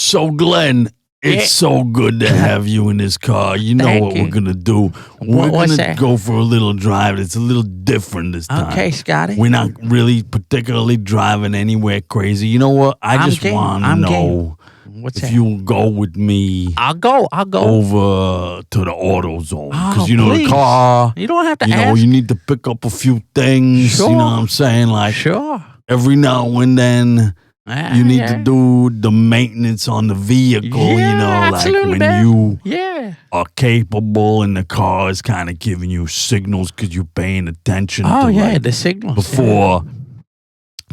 So, Glenn, it's so good to have you in this car. You know Thank what you. we're going to do. We're What's going to that? go for a little drive. It's a little different this time. Okay, Scotty. We're not really particularly driving anywhere crazy. You know what? I I'm just game. want to I'm know What's if that? you'll go with me I'll go. over to the Autozone. Because, Oh, you know, please. the car, You don't have to you know, ask. you need to pick up a few things. Sure. You know what I'm saying? Like, Sure. every now and then, you need to Yeah. do the maintenance on the vehicle, Yeah, you know, like absolutely, when man. you Yeah. are capable and the car is kind of giving you signals because you're paying attention Oh, to yeah, like the signals. before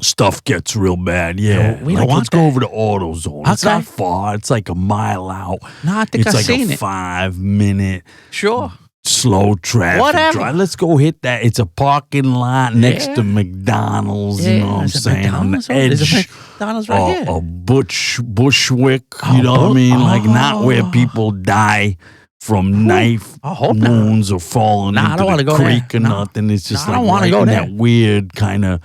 stuff gets real bad. Yeah. we don't Like, want let's go that. over to AutoZone. It's Okay. not far. It's like a mile out. No, I think It's I've like seen a it. 5-minute Sure. slow traffic Whatever. drive. Let's go hit that. It's a parking lot next Yeah. to McDonald's. Yeah, you know what I'm is it saying? On the McDonald's? Is it edge McDonald's right here? of Bushwick. Oh, You know what I mean? Like not where oh. people die from knife I hope not. wounds or falling Nah, I into don't wanna the go there. creek or No. nothing. It's just No, I like don't wanna right go in there. that weird kind of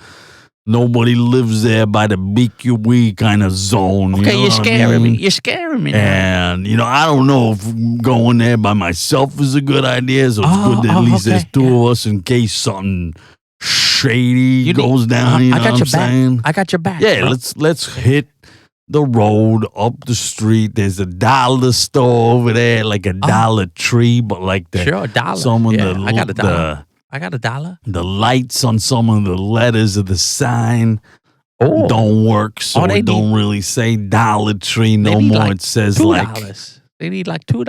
nobody lives there by the BQE kind of zone. Okay, you know you're what I scaring mean? me. You're scaring me now. And, you know, I don't know if going there by myself is a good idea. So it's good that at least there's two of us in case something shady goes down. You know I got what your I'm back. saying? I got your back. Yeah, bro. let's hit the road up the street. There's a dollar store over there, like a Dollar Tree, but like the Sure, a dollar. some of Yeah, the I got a dollar. I got $1. the lights on some of the letters of the sign Oh, don't work, so they it don't really say Dollar Tree no need more. like It says $2. like They need like $2.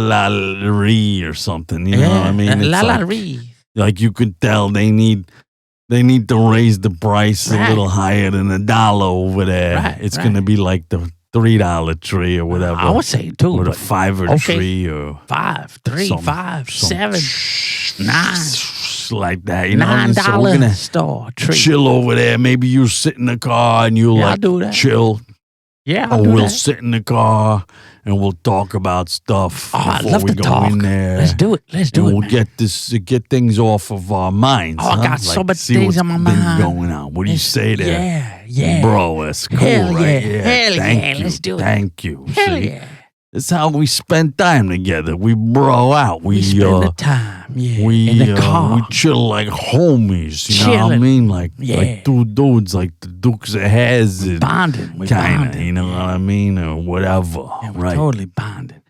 Lallery or something. You know what I mean? It's Lallery. like you could tell they need to raise the price a Right. little higher than $1 over there. Right, It's right. gonna be like the $3 tree or whatever, I would say 2, or the but $5 okay. tree or 5, 3, some- 5, some 7, sh- 9. like that. You know, what I mean? $9 So we're gonna store tree. chill over there. Maybe you sit in the car and you Yeah, I'll like do that. chill. Yeah, Or I'll do we'll that. sit in the car and we'll talk about stuff Oh, I'd before love we to go talk. in there. Let's do it. Let's do and it. we'll man. get things off of our minds. Oh, I huh? got so Like, much see things what's on my been mind. going on. What do you say there? Yeah, yeah. Bro, that's cool, Hell right? yeah. Hell Thank yeah. you. Let's do it. Thank you. Hell See? yeah. That's how we spend time together. We bro out. We spend the time, in the car. we chill like homies. You know what I Chilling. mean? Like Yeah. two dudes, like the Dukes of Hazzard, Bonding. We're kind of. bonding. You know what I mean, or whatever. Yeah, we're right? totally bonding.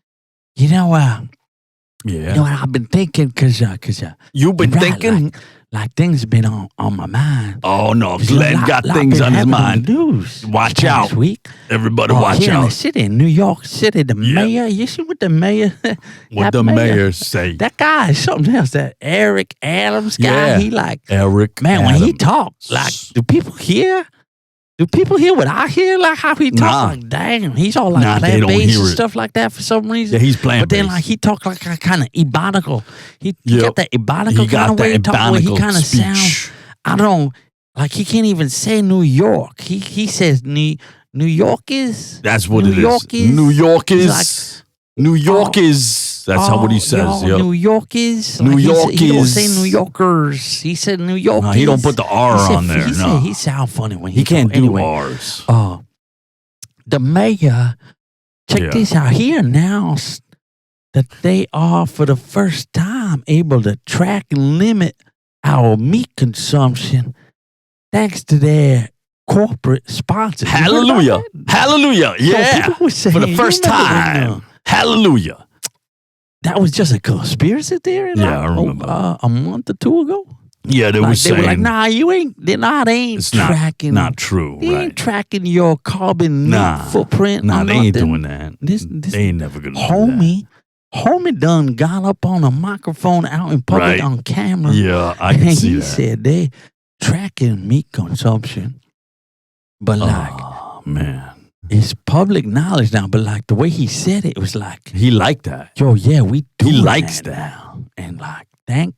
You know, Yeah. you know what I've been thinking? Because You've been right, thinking. like things have been on my mind. Oh no, 'Cause Glenn got things been on his happening mind. in the news Watch this past out. Week. Everybody, watch here in the out. city, in New York City, the Yeah. mayor. You see what the mayor? What that the mayor say? That guy is something else. That Eric Adams guy. Yeah. He like Eric, man when he Adams. talks. Like, do people hear? Do people hear what I hear? Like how he talks? Nah. Like damn, he's all like Nah, they plant don't based hear and it. stuff like that for some reason. Yeah, he's playing But then bass. like he talk like a kind of ebonical. He Yep. got that ebonical He kind got of way that he talk where he ebonical kind of speech. sounds. I don't know. Like he can't even say New York. He says New York is. That's what New it is. York is- New York he's is. like, New York is. That's how what he says. Yo, Yep. New York is. New he York he don't is- say New Yorkers. He said New York. No, he don't put the R on there. He No. said he sound funny when He can't talk. do Anyway, R's. the mayor, check Yeah. this out. He announced that they are for the first time able to track and limit our meat consumption thanks to their corporate sponsors. You heard about Hallelujah. that? Hallelujah. So Yeah. people were saying, For the you first remember when, time. Hallelujah. that was just a conspiracy theory. Yeah, I remember. A month or two ago. Yeah, they Like, were they saying were like, nah, you ain't. They ain't it's tracking. not true, They right? ain't tracking your carbon Nah. footprint. Nah, or they ain't nothing. doing that. This They ain't never gonna do homie done got up on a microphone out in public Right. on camera. that. Yeah, I and can see he that. said they tracking meat consumption, but like Oh man, it's public knowledge now. But like the way he said it, was like, he liked that. yo, yeah, we do. He likes that. now, and like thank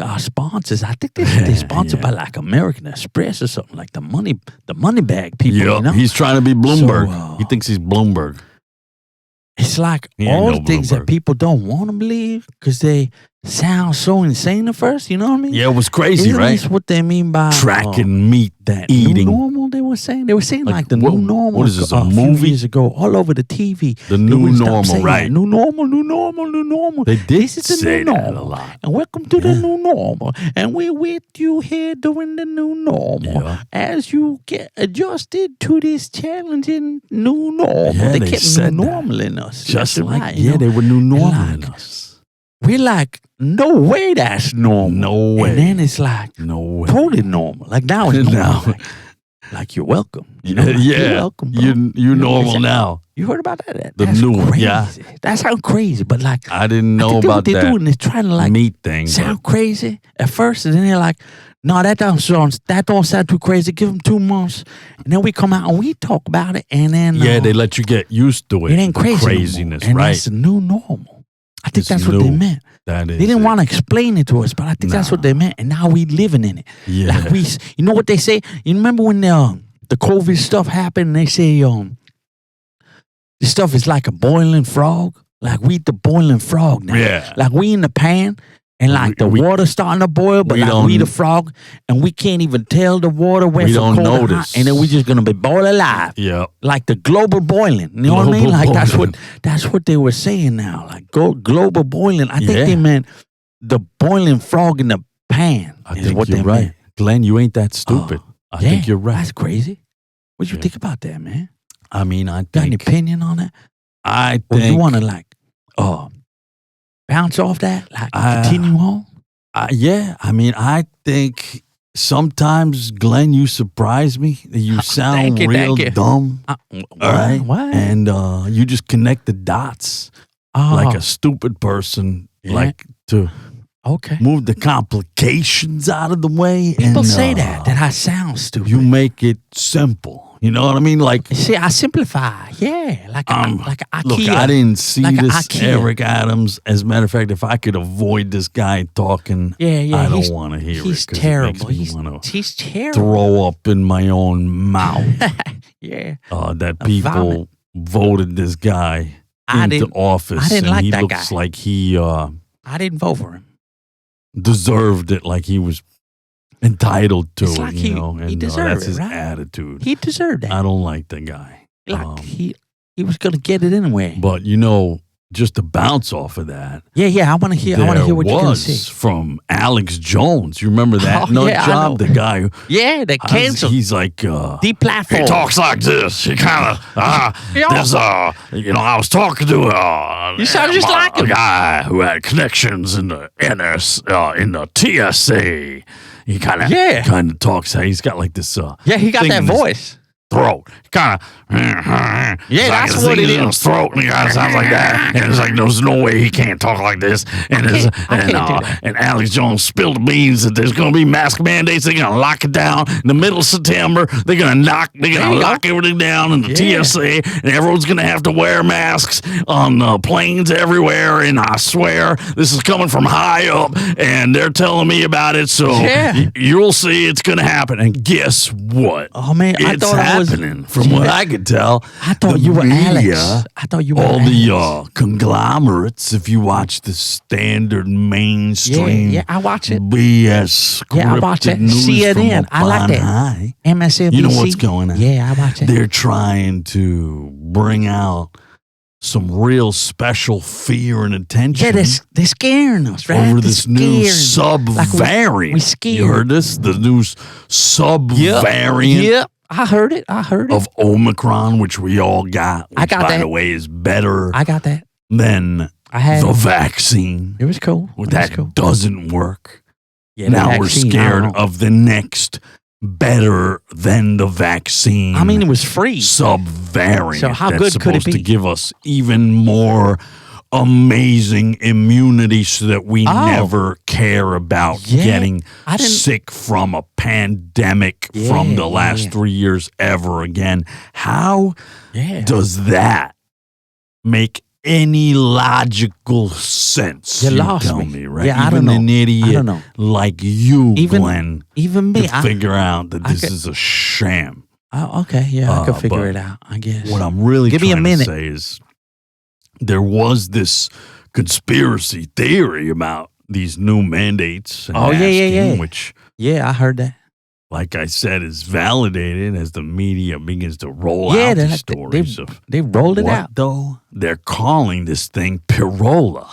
our sponsors. I think they sponsored Yeah. by like American Express or something like the money bag people. Yeah, You know, he's trying to be Bloomberg. So, He thinks he's Bloomberg. it's like He ain't all no the things Bloomberg. that people don't want to believe because they sound so insane at first. You know what I mean? Yeah, it was crazy, Isn't right? this what they mean by Tracking meat that eating. new normal? They were saying like the what- new normal. what is this, a few movie? years ago, all over the TV. The They new wouldn't stop normal, saying right? that. New normal, new normal, new normal. They did This is the say new that normal. a lot. And welcome to the Yeah. new normal. And we're with you here during the new normal. Yeah. As you get adjusted to this challenging new normal. Yeah, they they kept said new that. normal in us. Just That's like, right, you know? they were new normal in like- us. We're like, no way that's normal. No way. And then it's like, No way. totally normal. Like now it's Now. normal. Like you're welcome. You know, like, yeah. you're welcome. Bro. You're normal Exactly. now. You heard about that? The That's new one, crazy. yeah. That sounds crazy, but like I didn't know I think about what they're that doing is trying to like meat thing. sound crazy at first, and then they're like, "No, that don't sound too crazy. Give them 2 months, and then we come out and we talk about it, and then Yeah, they let you get used to it. it ain't the crazy craziness, no more. And right? that's the new normal. I think It's that's what they new. meant. That is. They didn't it. want to explain it to us, but I think that's what they meant, and now we living in it. Yeah. Like you know what they say? You remember when the COVID stuff happened? And they say this stuff is like a boiling frog. Like we eat the boiling frog now. Yeah. Like we in the pan, and like the water's starting to boil, but we like don't- we the frog, and we can't even tell the water went We from don't cold to hot, notice. and then we just gonna be boiled alive. Yeah. Like the global boiling. You know what I mean? Global Like boiling. that's what they were saying now. Like global boiling. I think Yeah. they meant the boiling frog in the pan. I is think what you're they right. meant. Glenn, you ain't that stupid. I Yeah, think you're right. That's crazy. What you Yeah. think about that, man? I mean, I Got any think. opinion on that? I Or you think. want to like, bounce off that? Like I- continue on? Yeah. I mean, I think sometimes, Glenn, you surprise me. You sound Thank you, real thank you. dumb. All right. What? And you just connect the dots like a stupid person, Yeah. like to okay. move the complications out of the way. People and, say that I sound stupid. you make it simple. You know what I mean? Like, See, I simplify. Yeah, like a IKEA. look, I didn't see Like a this IKEA. Eric Adams. As a matter of fact, if I could avoid this guy talking, Yeah, I he's- don't want to hear it. He's 'cause terrible. It makes me want to He's terrible. throw up in my own mouth Yeah. that A people vomit. voted this guy I into didn't- office. I didn't and like he that looks guy. like he I didn't vote for him. deserved it, like he was entitled to It's it, like you he- know. he And deserved that's it, his right? attitude. He deserved that. I don't like the guy. Like he was gonna get it anyway. But you know, just to bounce off of that, Yeah. I want to hear. I want to hear what you're gonna was say. from Alex Jones. You remember that Oh, nut yeah, I job? know. The guy who Yeah, they canceled. he's like Deplatform. he talks like this. He kind of there's I was talking to You sound just like a him. guy who had connections in the in the TSA. He kind of talks. He's got like this. Yeah, he got thing that in his voice. Throat, kind of. Yeah, that's what it in is. his throat, and he kind of sounds like that. And it's like, there's no way he can't talk like this. And I can't do that. and Alex Jones spilled the beans that there's going to be mask mandates. They're going to lock it down in the middle of September. They're going to lock everything down in the TSA, and everyone's going to have to wear masks on planes everywhere. And I swear, this is coming from high up, and they're telling me about it. So you'll see it's going to happen. And guess what? Oh man, I It's thought I was. happening. From what I could tell, I thought the you were media, Alex. I thought you were all Alex. the conglomerates. If you watch the standard mainstream, Yeah, I watch it. BS scripted Yeah, I watch it. news CNN, from I like on that. high, MSNBC. you know what's going on? Yeah, I watch it. They're trying to bring out some real special fear and attention. Yeah, they're scaring us, right? Over They're this new scaring us. sub-variant. we scared. You heard this? The new sub-variant Yep, I heard it. of Omicron, which we all got. Which, I got by that. the way, is better I got that. than I had the it. vaccine. It was cool. It was That cool. doesn't work. Yeah, the Now we're vaccine, I scared don't know. of the next better than the vaccine. I mean, it was free. Sub-variant. So how that's good could it supposed to be? give us even more amazing immunity so that we never care about Yeah, getting I didn't- sick from a pandemic from the last 3 years ever again. How does that make any logical sense? You lost tell me. me, right? Yeah, I Even don't know. an idiot I don't know. like you, Glenn, Even me. to figure out that this could- is a sham. Okay, yeah, I could figure but it out, I guess. What I'm really Give me a trying to minute. say is there was this conspiracy theory about these new mandates and Oh, yeah, masking, yeah. which, Yeah, I heard that. like I said, is validated as the media begins to roll out these stories of they rolled it what, out. though? They're calling this thing Pirola.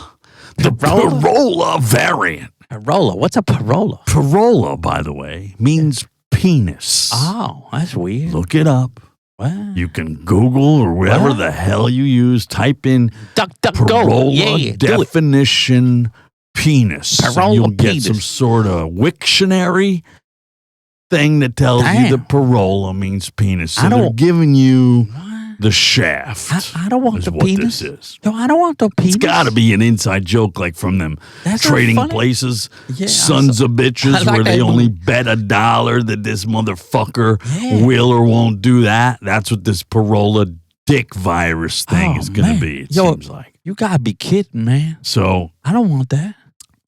The Pirola? Pirola variant. Pirola. What's a Pirola? Pirola, by the way, means penis. Oh, that's weird. Look it up. What? You can Google or whatever What? the hell you use. Type in Duck, go. Pirola Yeah, do it. definition penis. Pirola You'll get penis. some sort of Wiktionary thing that tells you Damn. that Pirola means penis. So I they're don't- giving you What? the shaft. I don't want is the what penis. this is. No, I don't want the penis. It's got to be an inside joke, like from them That's not trading funny. places, Yeah, sons of bitches, I like where they that only movie. bet $1 that this motherfucker Yeah. will or won't do that. That's what this Pirola dick virus thing is going man. to be, it Yo, seems like. You gotta be kidding, man. So I don't want that.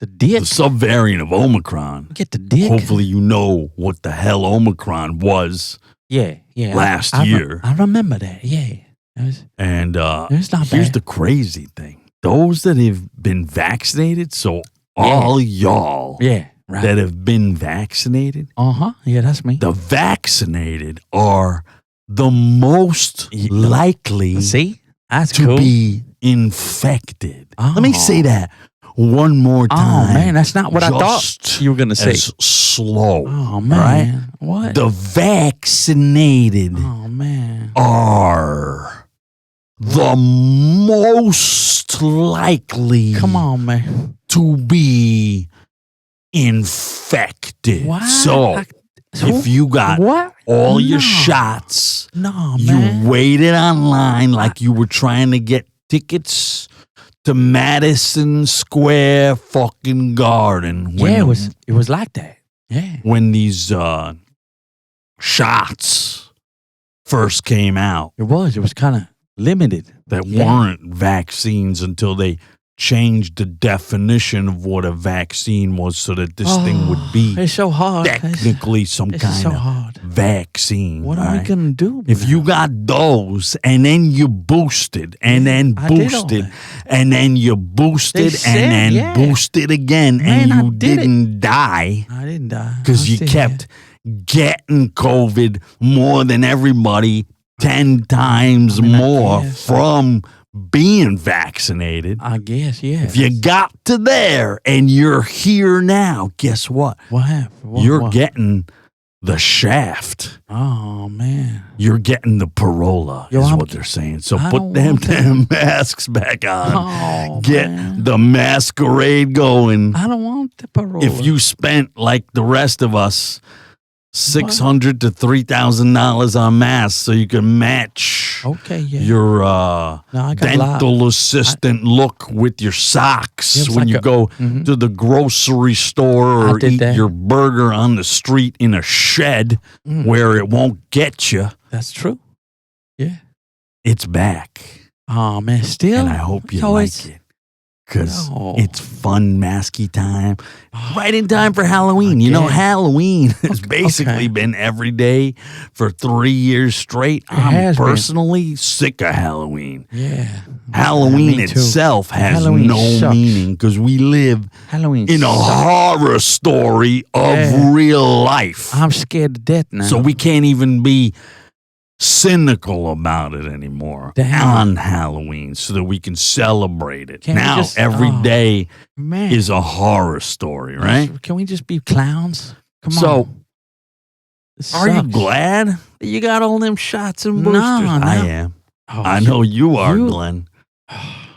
The dick. the subvariant of Omicron, Get the dick. hopefully you know what the hell Omicron was. Yeah. last I year. I remember that. Yeah. And It's not here's bad. the crazy thing. Those that have been vaccinated, so all y'all Yeah. Right. that have been vaccinated, Yeah, that's me. the vaccinated are the most likely See? That's to cool. be infected. Let me Oh. say that one more time. Oh man, that's not what I thought Just you were gonna say. as slow. Oh right? man. What? The vaccinated Oh man. are the most likely Come on, man. to be infected. What? So if you got what? all your No. shots, No, you man. waited online like you were trying to get tickets to Madison Square fucking Garden. Yeah, it was like that. Yeah. when these shots first came out It was kind of limited. that Yeah. weren't vaccines until they changed the definition of what a vaccine was so that this thing would be It's so hard. technically some It's kind so of hard. vaccine. What are we right? gonna do? If you got those and then you boosted and then I did all boosted that. and then you boosted said, and then yeah. boosted again Man, and I you did it. didn't die I didn't die because I'm you still kept getting COVID more than everybody 10 times I more guess. from being vaccinated. I guess, yeah. If you got to there and you're here now, guess what? What happened? What, You're what? getting the shaft. Oh man. You're getting the Pirola, Yo, is I'm- what they're saying. So I put don't them want that. damn masks back on. Oh, Get man. the masquerade going. I don't want the parole. If you spent like the rest of us $600 to $3,000 on masks so you can match okay, yeah. your No, I got a lot. dental assistant look with your socks Yeah, it was when like you a- go Mhm. to the grocery store I or did eat that. your burger on the street in a shed Mm. where it won't get you. That's true. Yeah. It's back. Oh man, still. And I hope you So like it's- it. Because No. it's fun, masky time. Right in time for Halloween. You know, Okay. Halloween has Okay. basically been every day for 3 years straight. I'm has been. personally sick of Halloween. Yeah. Halloween Me too. itself has Halloween no sucks. meaning because we live Halloween in a sucks. horror story of Yeah. real life. I'm scared to death now. So we can't even be cynical about it anymore Damn. on Halloween so that we can celebrate it. Can't we Now, just- every oh. day man, is a horror story, right? Can we just be clowns? Come So, on. This Are you sucks. glad that you got all them shots and No, boosters? no. I am. Oh, I know you are, you- Glenn.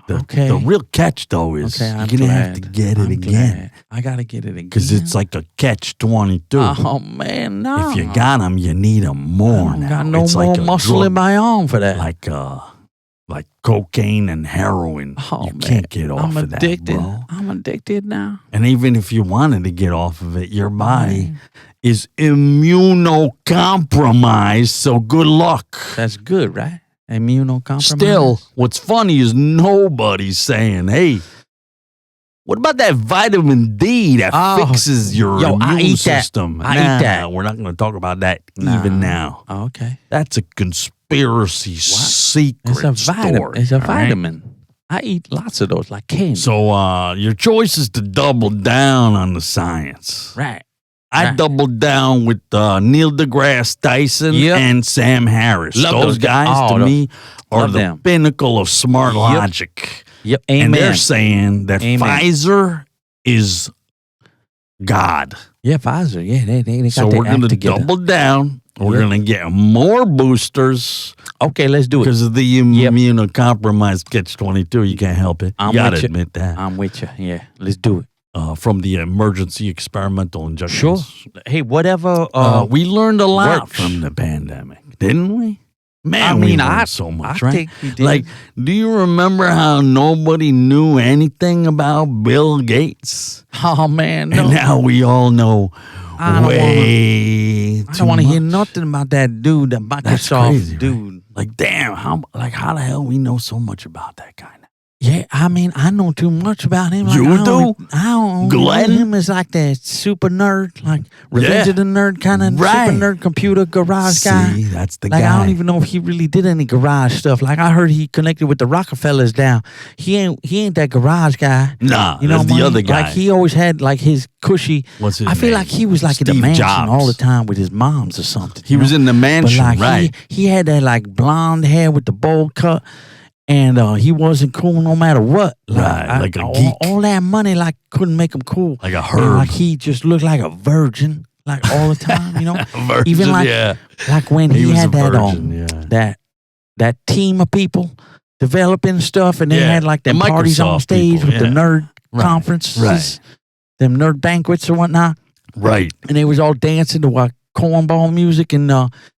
The, Okay. the real catch, though, is Okay, I'm you're going to have to glad. get it I'm again glad. I gotta get it again because it's like a catch-22. Oh man, no. If you got them, you need them more I don't now. got no it's more like a muscle drug, in my arm for that. like cocaine and heroin. Oh, you man. can't get off I'm of that, addicted. bro. I'm addicted now. And even if you wanted to get off of it, your body Man, is immunocompromised. So good luck. that's good, right? Immunocompromised. Still, what's funny is nobody's saying, hey, what about that vitamin D that Oh, fixes your yo, I immune eat that. system? I eat that. We're not going to talk about that Nah. even now. Oh, okay. That's a conspiracy secret It's a vitamin. story. It's a all right? vitamin. I eat lots of those like candy. So your choice is to double down on the science. Right. I doubled down with Neil deGrasse Tyson and Sam Harris. Love those guys to me are the pinnacle of smart logic. Yep. Amen. And they're saying that Pfizer is God. Yeah, Pfizer. Yeah, they got so we're going to double down. We're going to get more boosters. Okay, let's do it. Because of the immunocompromised catch-22. You can't help it. You got to admit that. I'm with you. Yeah, let's do it. From the emergency experimental injections. Sure. Hey, whatever. We learned a lot works. from the pandemic, didn't we? Man, we learned so much, I right? think we did. Like, do you remember how nobody knew anything about Bill Gates? Oh, man, no. And now we all know way too much. I don't want to hear nothing about that dude, that Microsoft crazy, dude. Right? Like, damn, how the hell we know so much about that guy now? Yeah, I mean, I know too much about him. Like, You do? I don't Glenn? know him as like that super nerd, like Revenge of the Nerd kind of super nerd computer garage guy. See, that's the like, guy. I don't even know if he really did any garage stuff. Like, I heard he connected with the Rockefellers down. He ain't that garage guy. Nah, you know, that's the other guy. Like, he always had like his cushy. What's his I feel name? like he was like in the Steve mansion Jobs. all the time with his moms or something. He was in the mansion, but like, right? He had that like blonde hair with the bowl cut. And he wasn't cool no matter what. Like a geek. All that money like couldn't make him cool. Like a And, herb. like he just looked like a virgin, like all the time, you know. Virgin, Even like like when he was had a that virgin, that team of people developing stuff, and they had like them The parties on Microsoft stage people, with the nerd conferences, them nerd banquets or whatnot. Right. And they was all dancing to cornball music and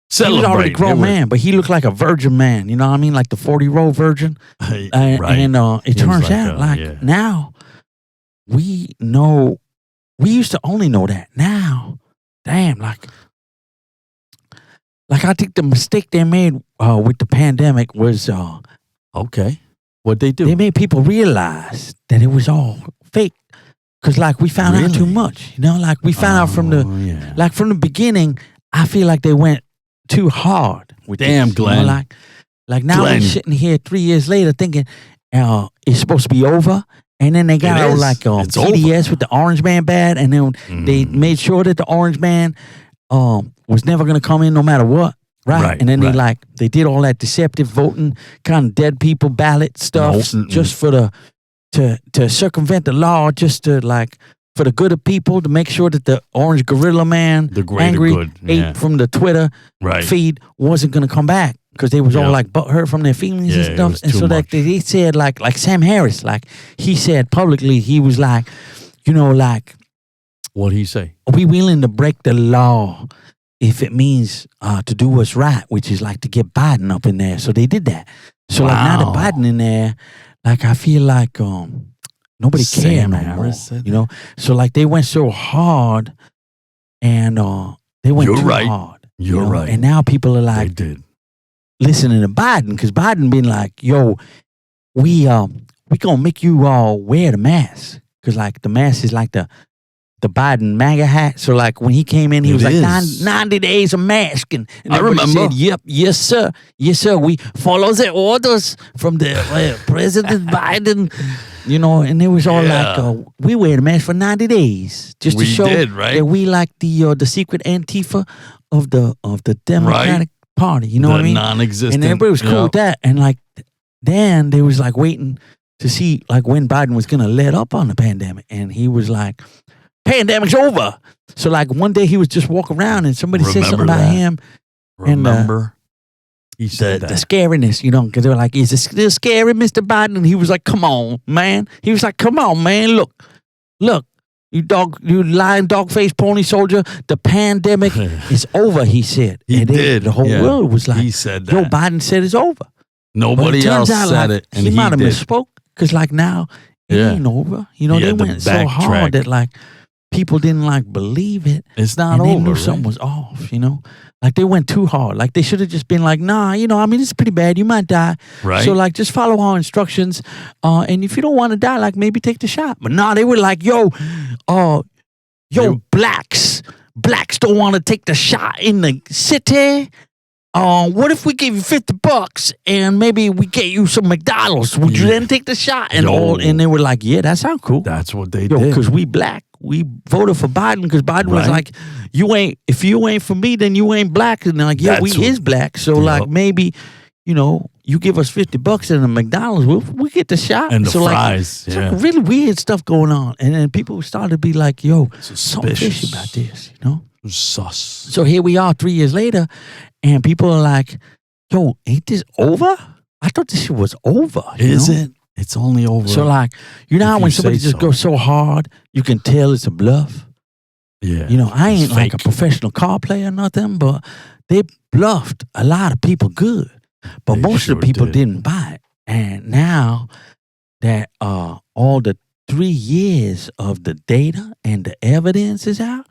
he was already a grown man, but he looked like a virgin man. You know what I mean? Like the 40-year-old virgin. Right. And it turns out now we know, we used to only know that. Now, damn, like I think the mistake they made with the pandemic was okay. What'd they do? They made people realize that it was all fake. Because like we found out too much. You know, like we found out from from the beginning, I feel like they went too hard with Damn, this, Glenn. You know, like now we're sitting here 3 years later thinking it's supposed to be over. And then they got out like PDS with the Orange Man bad. And then they made sure that the Orange Man was never going to come in no matter what. Right. And then they did all that deceptive voting, kind of dead people ballot stuff just for to circumvent the law, just to like for the good of people, to make sure that the Orange Gorilla Man, the greater angry good, ape from the Twitter feed wasn't going to come back because they was all like butthurt from their feelings and stuff. And so that they said like Sam Harris, like he said publicly, he was like, you know, like what'd he say? We willing to break the law if it means to do what's right, which is like to get Biden up in there. So they did that. So like now that Biden in there, like I feel like nobody cared no more, you know. So like they went so hard, and they went too hard. You're right. And now people are like, they did. Listening to Biden, because Biden been like, yo, we gonna make you all wear the mask, because like the mask is like the Biden MAGA hat. So like when he came in, he was like 90 days of mask, and I remember. Said, "Yep, yes sir, we follow the orders from the President Biden." You know, and it was all like, we wear the mask for 90 days just to show that we like the secret Antifa of the Democratic Party. You know what I mean? Non-existent. And everybody was cool with that. And like then they was like waiting to see like when Biden was gonna let up on the pandemic, and he was like, pandemic's over. So like one day he was just walking around and somebody said something about him. Remember? He said the scariness, you know, because they were like, is it still scary, Mr. Biden? And he was like, come on, man. He was like, come on, man. Look, you lying dog-faced pony soldier. The pandemic is over, he said. He did. The whole world was like, he said that. Joe Biden said it's over. Nobody else said it. And he might have misspoke, because like now, it ain't over. You know, they went so hard that like, people didn't like believe it. It's not and over. They knew something was off, you know? Like they went too hard. Like they should have just been like, nah, you know, I mean, it's pretty bad. You might die. Right. So like just follow our instructions. And if you don't want to die, like maybe take the shot. But nah, they were like, yo, blacks don't want to take the shot in the city. what if we gave you $50 and maybe we get you some McDonald's? Would you then take the shot? And and they were like, yeah, that sounds cool. That's what they did. did. Because we black. We voted for Biden because Biden was like, if you ain't for me, then you ain't black. And they're like, yeah, we is black. So like maybe, you give us $50 and a McDonald's, we get the shot. And the so fries. It's like really weird stuff going on. And then people started to be like, yo, something fishy about this, Sus. So here we are 3 years later, and people are like, yo, ain't this over? I thought this shit was over. Is it? It's only over. So like, how when somebody just goes so hard, you can tell it's a bluff. Yeah. I ain't like a professional car player or nothing, but they bluffed a lot of people good. But most of the people didn't buy it. And now that all the 3 years of the data and the evidence is out,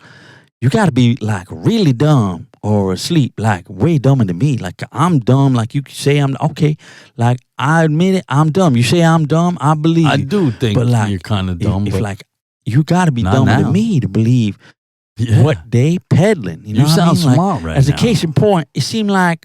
you got to be like really dumb or asleep, like way dumber than me. Like I'm dumb, like you say I'm okay. Like I admit it, I'm dumb. You say I'm dumb, I believe. I do think but like, you're kind of dumb. If like you got to be dumber than me to believe what they peddling. You sound like, smart right as now. a case in point, it seemed like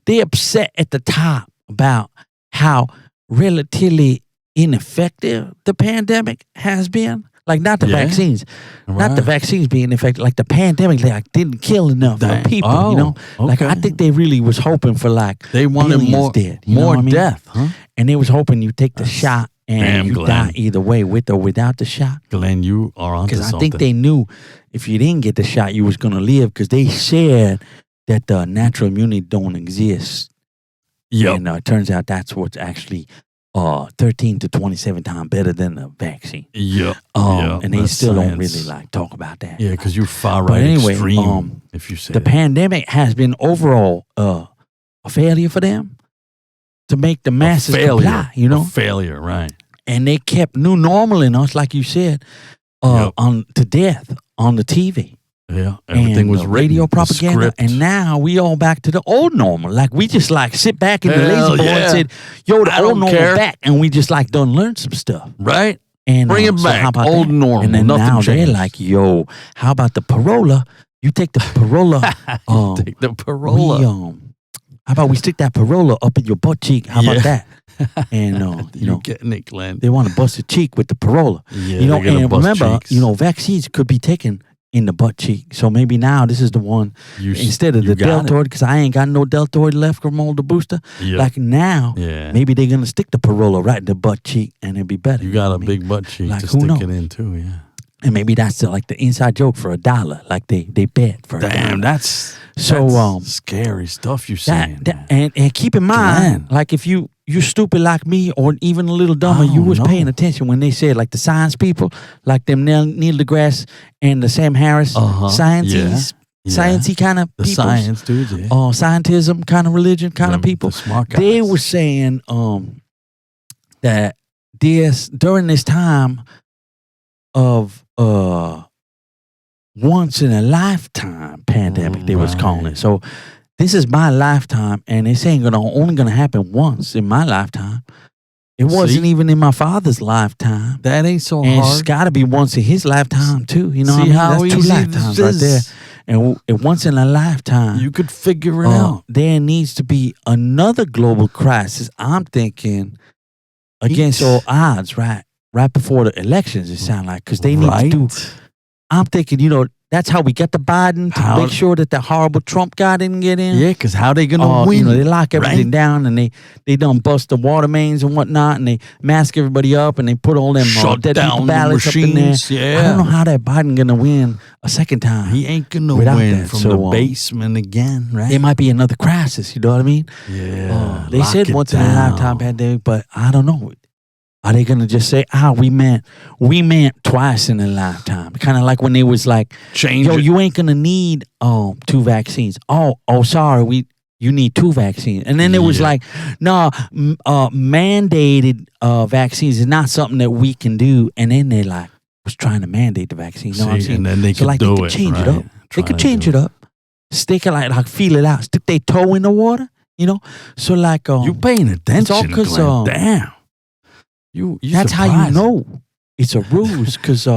they upset at the top about how relatively ineffective the pandemic has been. Like not the vaccines, not the vaccines being effective. Like the pandemic, like didn't kill enough people. Like I think they really was hoping for like they wanted more dead, more death, huh? And they was hoping you take the shot and you Glenn. die either way, with or without the shot. Glenn, you are onto something. Because I think they knew if you didn't get the shot, you was gonna live. Because they said that the natural immunity don't exist. Yeah, and it turns out that's what's actually 13 to 27 times better than the vaccine. Yeah. And they still don't really like talk about that. Yeah, because you're far right extreme. If you say the pandemic has been overall a failure for them to make the masses comply. A failure, right? And they kept new normal in us, like you said, on to death on the TV. Yeah, everything was radio propaganda, and now we all back to the old normal. Like we just like sit back in the lazy boy and said, "Yo, the old normal back," and we just like done learn some stuff, right? And bring it back, how about old that? normal. And then now they're like, "Yo, how about the Pirola? You take the Pirola, take the Pirola. How about we stick that Pirola up in your butt cheek? How about that?" And you're getting it, Glenn. They want to bust a cheek with the Pirola. Yeah, and remember, vaccines could be taken in the butt cheek. So maybe now this is the one instead of the Deltoid, because I ain't got no Deltoid left from all the booster. Yep. Like now, maybe they're gonna stick the Pirola right in the butt cheek and it'll be better. You got a big butt cheek to stick it in too, yeah. And maybe that's the inside joke for $1. Like they bet for $1. That's scary stuff you're saying. And keep in mind, like if you're stupid like me or even a little dumber, you was paying attention when they said like the science people, like them Neil deGrasse and the Sam Harris sciencey kind of people. The science dudes, scientism kind of religion kind of people. The smart guys. They were saying that during this time of once in a lifetime pandemic, they was calling it. So this is my lifetime, and it's only gonna happen once in my lifetime. It wasn't even in my father's lifetime. That ain't so and hard. It's got to be once in his lifetime too. You know, See how that's 2 lifetimes right there. And once in a lifetime, you could figure it out. There needs to be another global crisis. I'm thinking against all odds, right before the elections. It sounds like because they need to do. I'm thinking, that's how we get the Biden to make sure that the horrible Trump guy didn't get in. Yeah, because how they gonna win? They lock everything down and they done bust the water mains and whatnot, and they mask everybody up and they put all them dead people ballots up in there. Yeah. I don't know how that Biden gonna win a second time. He ain't gonna win from the basement again, right? It might be another crisis. You know what I mean? Yeah. They said once in a lifetime pandemic, but I don't know. Are they gonna just say, we meant twice in a lifetime? Kind of like when they was like, you ain't gonna need 2 vaccines. Sorry, you need 2 vaccines. And then it was like, no, mandated vaccines is not something that we can do. And then they was trying to mandate the vaccine. You know what I'm saying? And then they could they could change it up. They could change it up. Stick it like feel it out. Stick their toe in the water. So like you paying attention? Because damn. That's how you know it's a ruse, because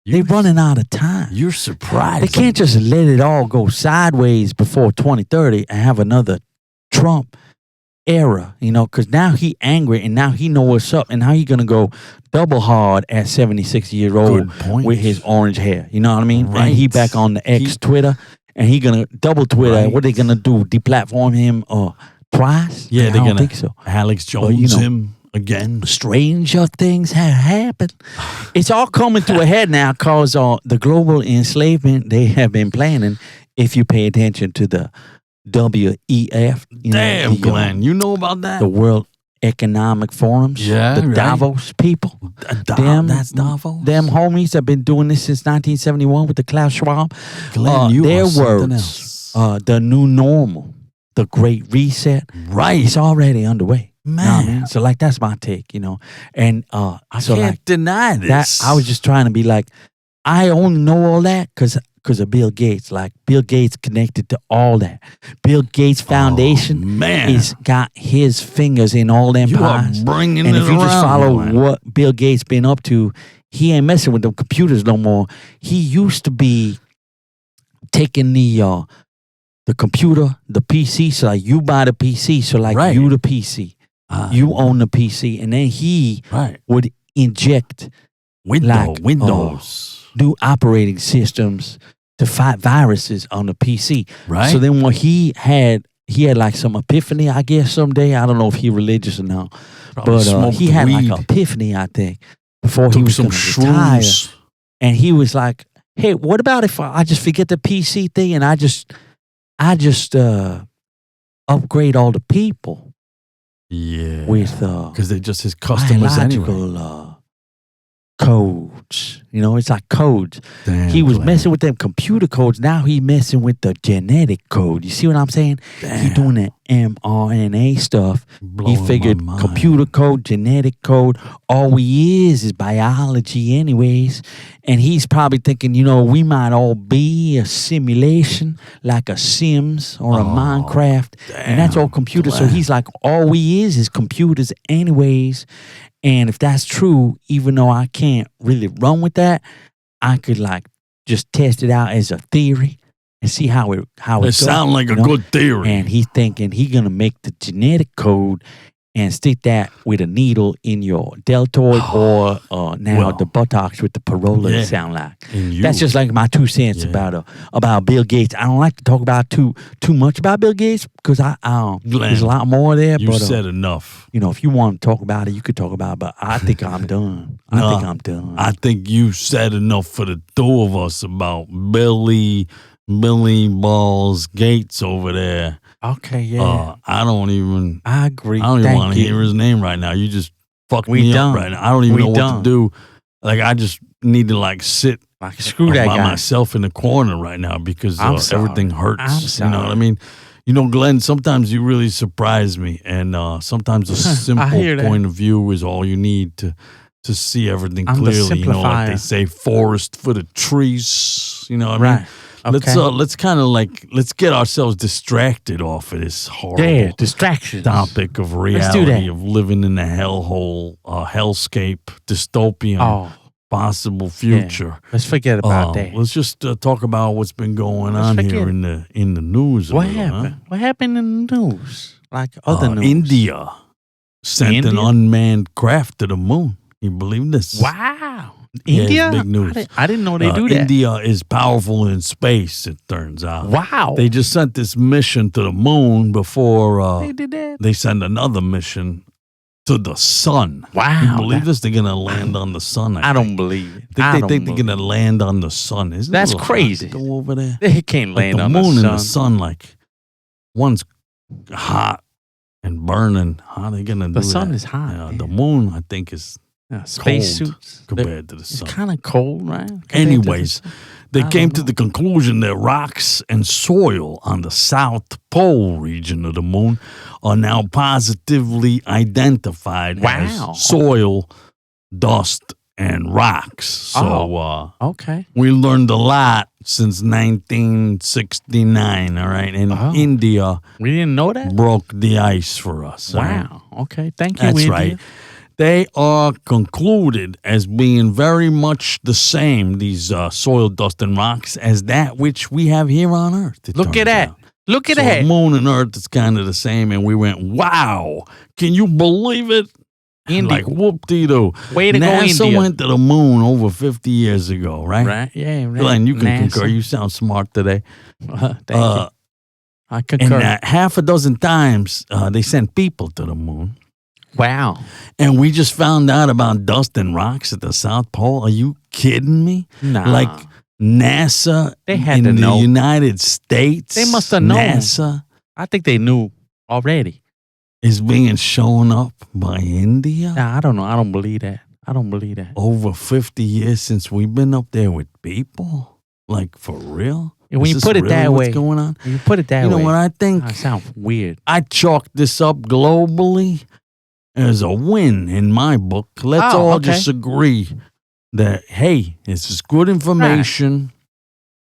They're running out of time. You're surprised. They can't just let it all go sideways before 2030 and have another Trump era, because now he angry and now he know what's up and now he gonna go double hard at 76 years old with his orange hair. You know what I mean? Right. And he back on the X Twitter and he gonna double Twitter. Right. What they gonna do? Deplatform him twice? Yeah, I don't think so. Alex Jones him again. Stranger things have happened. It's all coming to a head now because the global enslavement they have been planning. If you pay attention to the WEF, Damn, Glenn, you know about that? The World Economic Forums, the Davos people. That's Davos. Them homies have been doing this since 1971 with the Klaus Schwab. Glenn, their words, the new normal, the Great Reset. Right, it's already underway. Man, know what I mean? So that's my take, and I can't deny this. That, I was just trying to be like, I only know all that because of Bill Gates. Like Bill Gates connected to all that. Bill Gates Foundation is got his fingers in all them pies. And if you just follow what Bill Gates been up to, he ain't messing with them computers no more. He used to be taking the computer, the PC. So like you buy the PC, so like you the PC, you own the PC, and then he would inject Windows. New operating systems to fight viruses on the PC. Right. So then when he had like some epiphany, I guess someday. I don't know if he religious or not. But he had like an epiphany, I think, before he was going to retire. And he was like, hey, what about if I just forget the PC thing and I just upgrade all the people? Yeah. With because they're just his customers anyway. Codes. It's like codes. Damn, he was messing with them computer codes. Now he messing with the genetic code. You see what I'm saying? Damn. He doing that mRNA stuff. He figured computer code, genetic code, all we is biology anyways. And he's probably thinking, we might all be a simulation like a Sims or a Minecraft. And that's all computers. So he's like, all we is computers anyways. And if that's true, even though I can't really run with that, I could just test it out as a theory and see how it goes. Sounds like a good theory. And he's thinking he's gonna make the genetic code and stick that with a needle in your deltoid or the buttocks with the Pirola sound like. That's just like my 2 cents about Bill Gates. I don't like to talk about too much about Bill Gates because there's a lot more there. You said enough. If you want to talk about it, you could talk about it, but I think I'm done. I think you said enough for the two of us about Billy Balls Gates over there. Okay, yeah. I agree. I don't even want to hear his name right now. You just fucked me up right now. I don't even know what to do. I just need to sit screw that by guy. myself in the corner right now because everything hurts. I'm sorry. You know what I mean? Glenn, sometimes you really surprise me, and sometimes a simple point of view is all you need to see everything clearly. Like they say, forest for the trees. You know what I mean? Okay. Let's kind of let's get ourselves distracted off of this horrible distraction topic of reality of living in a hellhole, hellscape, dystopian, possible future. Yeah. Let's forget about that. Let's just talk about what's been going on here in the news. What happened? What happened in the news? Like other news? India sent an unmanned craft to the moon. You believe this? Wow. India? Big news. I didn't know they do that. India is powerful in space, it turns out. Wow. They just sent this mission to the moon before they did that. They send another mission to the sun. Wow. You believe this? They're going to land on the sun. I don't believe it. They think they're going to land on the sun. Isn't That's crazy. Go over there. They can't land on the the sun. moon and the sun, one's hot and burning. How are they going to do that? The sun is hot. The moon, I think, is spacesuits compared to the sun. It's kind of cold, right? Anyways, they came to the conclusion that rocks and soil on the South Pole region of the moon are now positively identified as soil, dust, and rocks. So, okay. We learned a lot since 1969, all right? And India we didn't know that? broke the ice for us. Wow. Right? Okay. Thank you, That's India. right. they are concluded as being very much the same, these soil, dust, and rocks, as that which we have here on Earth. Look at that. Look at so that. Moon and Earth is kind of the same, and we went, wow, can you believe it? India. Like, whoop-dee-doo. Way to go, NASA India. went to the moon over 50 years ago, right? Right? Yeah. Right. Glenn, you can NASA. concur. You sound smart today. Thank you. I concur. And half a dozen times, they sent people to the moon. Wow. And we just found out about dust and rocks at the South Pole. Are you kidding me? Nah. Like NASA They had in to the know. United States. They must have known. NASA I think they knew already. is being shown up by India. Nah, I don't know. I don't believe that. Over 50 years since we've been up there with people. Like, for real? And when Is you this put it really that what's way, going on? when you put it that You know way, what I think? it sounds weird. I chalked this up globally as a win in my book. Let's all just agree that, hey, this is good information.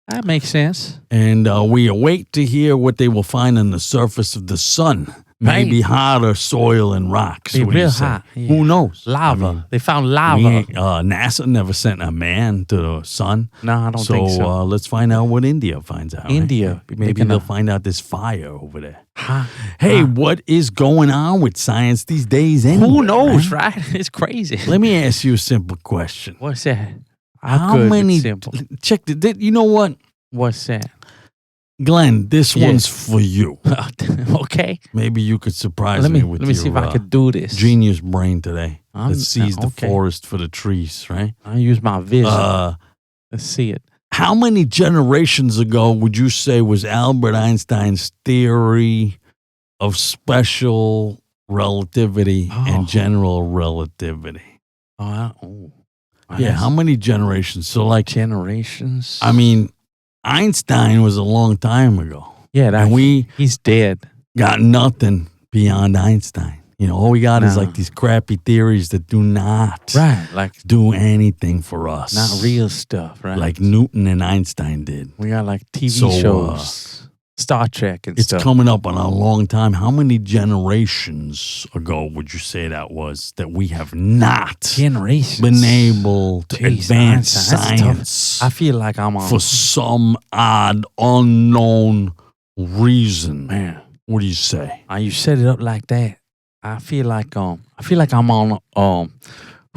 That makes sense. And we await to hear what they will find on the surface of the sun. Maybe hotter soil and rocks. Be What do you real say? hot. Yeah. Who knows? Lava. I mean, They found lava. NASA never sent a man to the sun. No, I don't think so. So let's find out what India finds out. India. Right? Maybe they'll find out this fire over there. Huh? Hey, what is going on with science these days anyway? Who knows, man? right? It's crazy. Let me ask you a simple question. What's that? How good, many? it's simple. Check the. You know what, What's that? Glenn? This Yeah. one's for you. Okay. Maybe you could surprise Let me me with see if your I could do this. genius brain today. I'm- That sees the okay. forest for the trees, right? I use my vision. Let's see it. How many generations ago would you say was Albert Einstein's theory of special relativity and general relativity? Yeah, how many generations? So, like, Generations? I mean, Einstein was a long time ago. Yeah, And he's dead. got nothing beyond Einstein. You know, all we got is No. like these crappy theories that do not Right. Like, do anything for us. not real stuff, right? Like Newton and Einstein did. we got like TV So, shows, Star Trek and It's stuff. coming up on a long time. How many generations ago would you say that was that we have not Generations. been able to Jeez, advance Einstein, that's tough. science I feel like I'm on. for some odd, unknown reason? Man, What do you say? you set it up like that. I feel like I'm on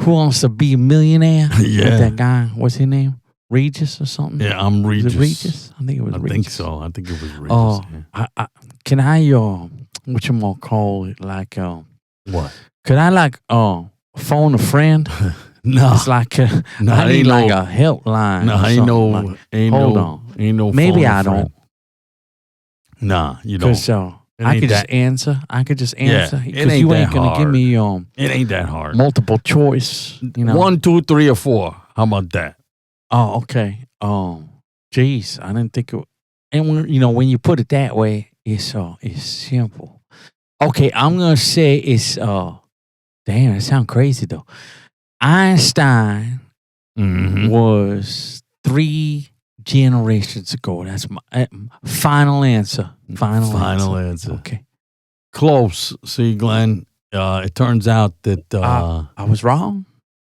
Who Wants to Be a Millionaire? Yeah. With that guy, what's his name? Regis or something? Yeah, I'm Was Regis. it Regis? I think it was I Regis. think so. I think it was Regis. Oh, yeah. can I what you gonna call it? Like What? could I like phone a friend? No. It's like No, I need ain't like no- a helpline. No, or ain't something. no, Like, ain't hold no, on. ain't no. Maybe phone a I friend. don't. Nah, you don't. Cause It I ain't could just that- answer. I could just answer. it Because ain't you that ain't gonna give hard. me It ain't that hard. multiple choice. You know. 1, 2, 3, or 4. How about that? Oh, okay. Geez, I didn't think it. And when you put it that way, it's simple. Okay, I'm gonna say it's damn, it sounds crazy though. Einstein Mm-hmm. was 3 generations ago. That's my final answer. Final answer. Okay. Close. See, Glenn, it turns out that I was wrong.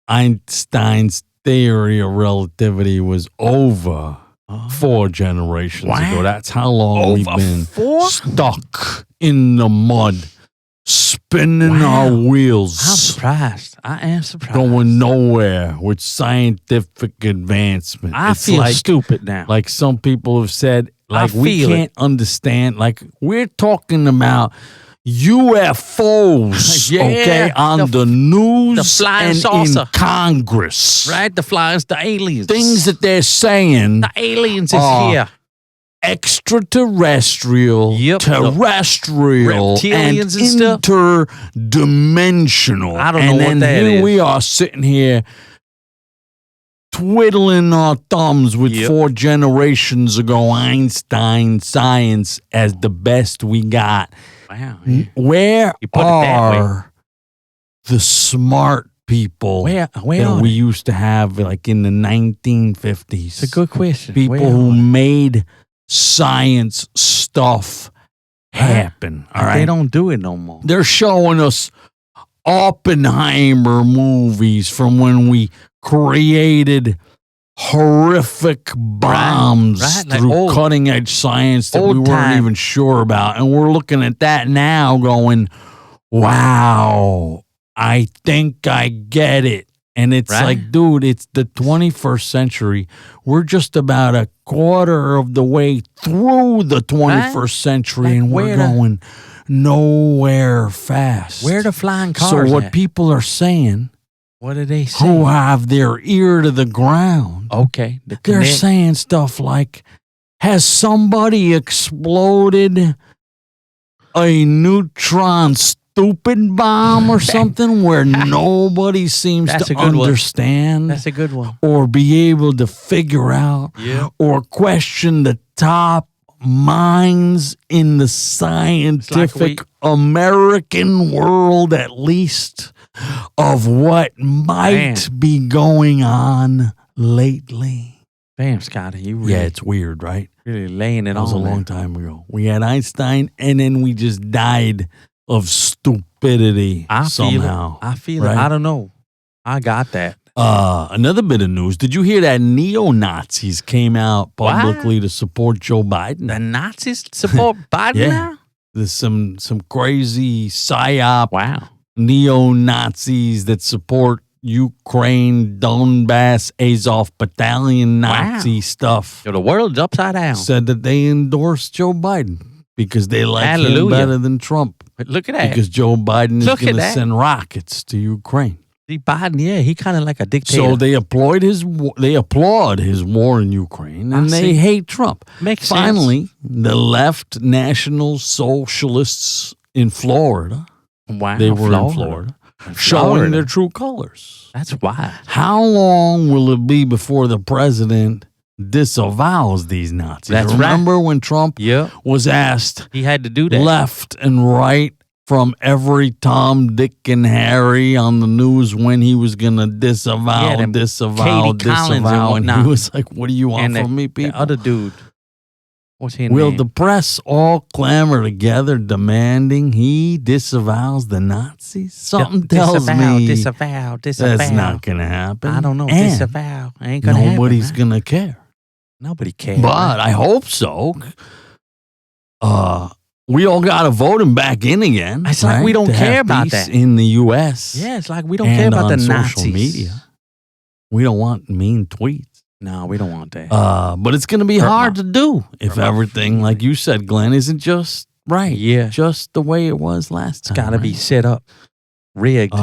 Einstein's theory of relativity was over 4 generations Wow. ago. That's how long we've Over been 4? stuck in the mud, spinning Wow. our wheels. I'm surprised. I am surprised. Going nowhere with scientific advancement. I It's feel like, stupid now. like some people have said, like we feel it. can't understand. Like we're talking about UFOs, Yeah, okay, on the news the flying and saucer. in Congress. Right? The flyers, the aliens. Things that they're saying the aliens is are here. extraterrestrial, Yep. terrestrial, Reptilians and stuff. interdimensional. I don't know and what then that here is. we are sitting here twiddling our thumbs with Yep. 4 generations ago Einstein science as the best we got. Wow. Yeah. Where You put it that way. are the smart people Where that are we they? used to have like in the 1950s? It's a good question. People Where who are they? made science stuff happen. All right. They don't do it no more. They're showing us Oppenheimer movies from when we created horrific bombs right, like through old- cutting edge science that we old weren't time. even sure about. And we're looking at that now going, wow, I think I get it. And it's Right. like, dude, it's the 21st century. We're just about a quarter of the way through the 21st century, Like and we're where going nowhere fast. Where the flying cars So what at? people are saying, What did they say? who have their ear to the ground, Okay. The they're connect- saying stuff like, has somebody exploded a neutron stupid bomb or something where nobody seems That's to a good one. understand That's a good one. or be able to figure out Yeah. or question the top minds in the scientific American world, at least, of what might be going on lately. Damn, Scotty, you really, Yeah, it's weird, right? really laying it That was a on. long time ago. We had Einstein, and then we just died of stupidity I somehow. feel it. I feel right? it. I don't know. I got that. Another bit of news. Did you hear that neo-Nazis came out publicly to support Joe Biden? The Nazis support Biden Yeah. now? There's some crazy psyop Wow. neo-Nazis that support Ukraine, Donbass, Azov Battalion Nazi stuff. Yo, the world's upside down. Said that they endorsed Joe Biden because they like him Hallelujah. better than Trump. But look at that. Because Joe Biden is Look at going to that. send rockets to Ukraine. See, Biden, yeah, he kind of like a dictator. So they applaud his war in Ukraine, and I they see. hate Trump. Makes sense. Finally, the left National Socialists in Florida, Wow, they were in Florida, showing their true colors. That's wild. How long will it be before the president disavows these Nazis? That's right. Remember when Trump Yeah, was asked he had to do that. left and right from every Tom, Dick, and Harry on the news when he was going to disavow, Yeah, them disavow, Katie Collins and disavow. And he whatnot. was like, what do you want And from me, the people? other dude, what's his Will name? the press all clamor together demanding he disavows the Nazis? Something tells me disavow. that's not going to happen. I don't know. And Disavow. Ain't gonna happen. nobody's man. going to care. Nobody cares. But I hope so. We all got to vote him back in again. It's like we don't to care have about peace that. in the U.S. Yeah, it's like we don't and care about on the social Nazis. media. We don't want mean tweets. No, we don't want that. But it's going to be Hurt hard my- to do if hurt my everything, like you said, Glenn, isn't just right. Yeah. Just the way it was last time. It's got to be right? set up, rigged.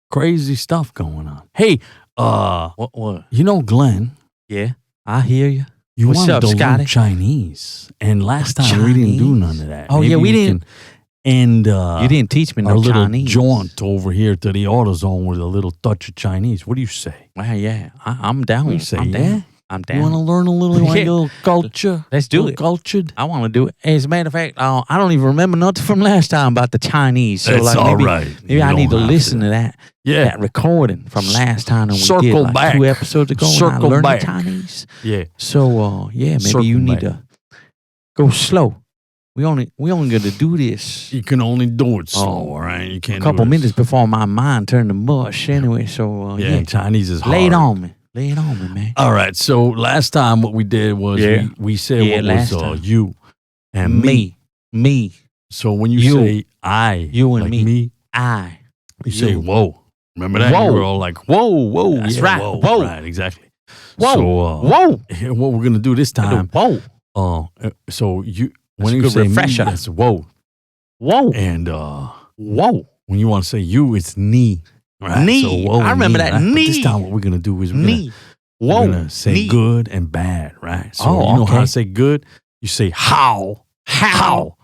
Crazy stuff going on. Hey, What? you know, Glenn, Yeah, I hear you. you What's wanted up, to learn Scotty? Chinese, and last time we didn't do Chinese? none of that. Oh, yeah, we didn't. And You didn't teach me our no little Chinese. jaunt over here to the Autozone with a little touch of Chinese. What do you say? Wow, yeah, I'm down. What do you say? I'm Yeah? down. I'm You want to down. learn a little, like Yeah. a little culture? Let's do Little it. Cultured? I want to do it. As a matter of fact, I don't even remember nothing from last time about the Chinese. So It's like all maybe, right. maybe You I need to don't have listen to that. Yeah. That recording from last time that we Circle did like back. 2 episodes ago. Circle and I learned back. the Chinese. Yeah. So yeah, maybe Circle you need back. to go slow. We only gonna do this You can only do it slow, Oh, all right? You can't a couple do it. minutes before my mind turned to mush anyway. So Yeah, yeah, Chinese is hard. lay it on me. Lay it on me, man. All right. So last time what we did was Yeah. we said Yeah, what last was time. you and me. Me, So when you, You. say I, You and like me. I. you say You. whoa. Remember that? Whoa. You were all like, whoa, whoa. That's yeah, right. Whoa. Whoa. Right, exactly. Whoa. So, Whoa. here, what we're going to do this time, Whoa. so you, That's when a you good say refresher. me, that's whoa. Whoa. And Whoa. when you want to say you, it's knee. Right? Knee. So, whoa, I and remember knee, that. right? But this Knee. time what we're going to do is we're going Knee. Whoa. to say Knee. good and bad, right? So Oh, you know how okay. to say good? You say how. How?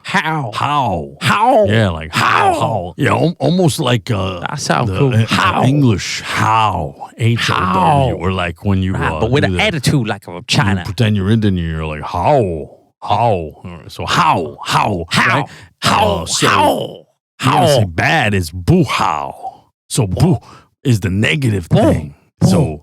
How. Yeah, like how. Yeah, almost like That sounds the, cool. How? English how. H-O-W. How. Or like when you Right, but with do an that, attitude like of you China. pretend you're Indian, you're like how. So how. How? Right? How? So How? you gotta say How? bad is boo how. So boo is the negative Boo. thing. So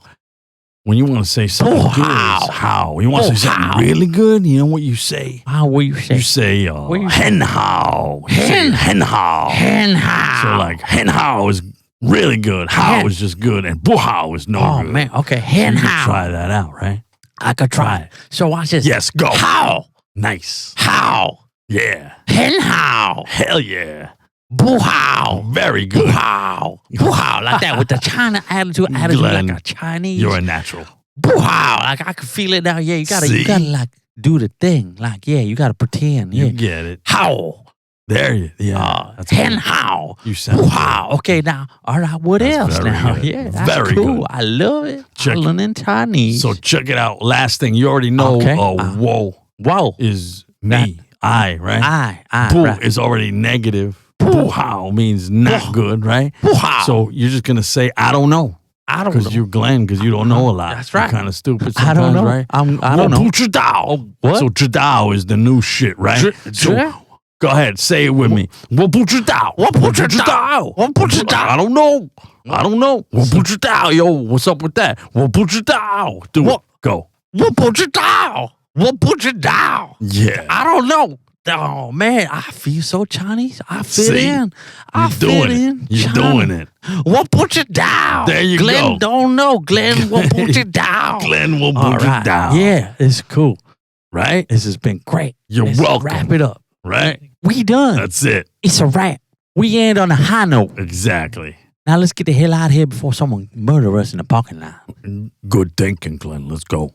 When you want to say something good, how. it's how. When you want to say something how. really good, you know what you say? How will you say? You say, What you say? hen how. You say Hen. hen how. Hen how. So like, hen how is really good. How Hen. is just good. And boo how is no Oh, good. man. Okay. So Hen you can how. try that out, right? I could try it. So watch this. Yes, go. How. Nice. How. Yeah. Hen how. Hell yeah. Boo how. Very Boo good. how. Boo how. Like that with the China attitude Glenn, like a Chinese. You're a natural. Boo how. Like I can feel it now. Yeah, you gotta See? like do the thing. Like, yeah, you gotta pretend. Yeah. You get it. How. There you yeah. That's Hen good. how. You sound Boo good. how. Okay, now, all right, what That's else very now? good. Yeah, that's Very cool. good. I love it. Check- I'm learning Chinese. So check it out. Last thing, you already know Okay. whoa whoa. is me. I, right? I, Boo right. is already negative. Boo. Boo how means not good, right? Boo how. So you're just gonna say I don't know. I don't know. Because you're Glenn, because you don't know a lot. That's right. You're kind of stupid I sometimes, don't know. right? I don't know. 我不知道. What? So 知道 is the new shit, right? So go ahead, say it with me. 我不知道. 我不知道. 我不知道. I don't know. I don't know. 我不知道. Yo, what's up with that? 我不知道. Do it. Go. 我不知道. 我不知道. Yeah. I don't know. Oh man, I feel so Chinese. I fit See? in. I You're fit doing in. it. You're China. doing it. 我不知道. There you Glenn go. don't know. Glenn 我不知道. Glenn 我不 All 知 right. 道. Yeah, it's cool. Right? This has been great. You're Let's welcome. Wrap it up. Right? We done. That's it. It's a wrap. We end on a high note. Exactly. Now let's get the hell out of here before someone murder us in the parking lot. Good thinking, Glenn. Let's go.